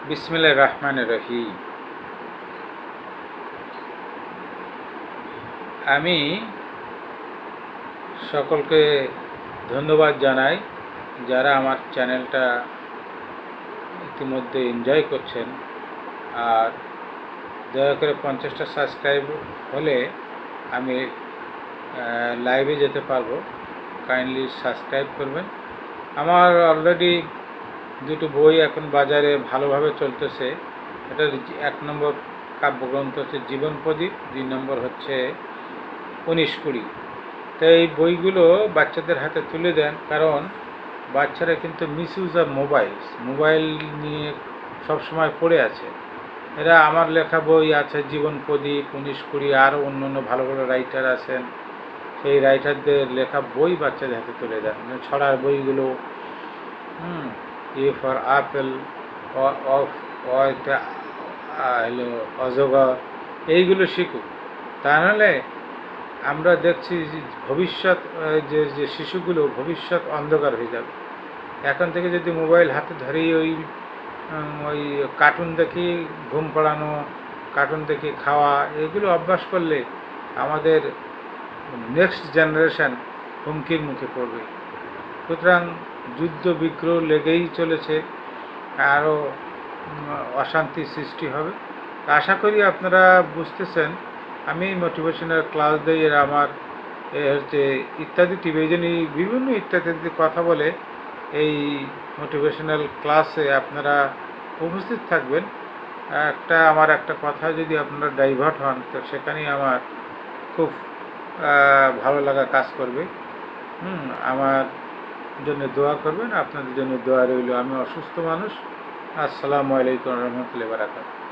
বিসমিল্লাহির রহমানির রহিম। আমি সকলকে ধন্যবাদ জানাই যারা আমার চ্যানেলটা ইতিমধ্যে এনজয় করছেন। আর দয়া করে 50টা সাবস্ক্রাইব হলে আমি লাইভে যেতে পারবো। কাইন্ডলি সাবস্ক্রাইব করবেন। আমার অলরেডি দুটো বই এখন বাজারে ভালোভাবে চলতেছে। এটার 1 নম্বর কাব্যগ্রন্থ হচ্ছে জীবন প্রদীপ, 2 নম্বর হচ্ছে 19-20। তো এই বইগুলো বাচ্চাদের হাতে তুলে দেন, কারণ বাচ্চারা কিন্তু মিসইউজ অফ মোবাইল নিয়ে সবসময় পড়ে আছে। এরা আমার লেখা বই আছে জীবন প্রদীপ, 19-20, আরও অন্য অন্য ভালো ভালো রাইটার আছেন, সেই রাইটারদের লেখা বই বাচ্চাদের হাতে তুলে দেন। ছড়ার বইগুলো, এ ফর আপেল, অফ হলো অজগর, এইগুলো শিখুক। তা নাহলে আমরা দেখছি যে ভবিষ্যৎ যে শিশুগুলো ভবিষ্যৎ অন্ধকার হয়ে যাবে। এখন থেকে যদি মোবাইল হাতে ধরেই ওই কার্টুন দেখি ঘুম পাড়ানো, কার্টুন দেখি খাওয়া, এগুলো অভ্যাস করলে আমাদের নেক্সট জেনারেশান হুমকির মুখে পড়বে। সুতরাং যুদ্ধ বিগ্রহ লেগেই চলেছে, আরও অশান্তি সৃষ্টি হবে। আশা করি আপনারা বুঝতেছেন। আমি মোটিভেশনাল ক্লাস দিই, এরা আমার হচ্ছে ইত্যাদি টিভিজনই বিভিন্ন ইত্যাদি কথা বলে। এই মোটিভেশনাল ক্লাসে আপনারা উপস্থিত থাকবেন। আমার একটা কথা যদি আপনারা ডাইভার্ট হন, তো সেখানেই আমার খুব ভালো লাগা কাজ করবে। আমার জন্য দোয়া করবেন, আপনাদের জন্য দোয়া রইল। আমি অসুস্থ মানুষ। আসসালামু আলাইকুম রহমতুল্লাহি ওয়া বারাকাতুহু।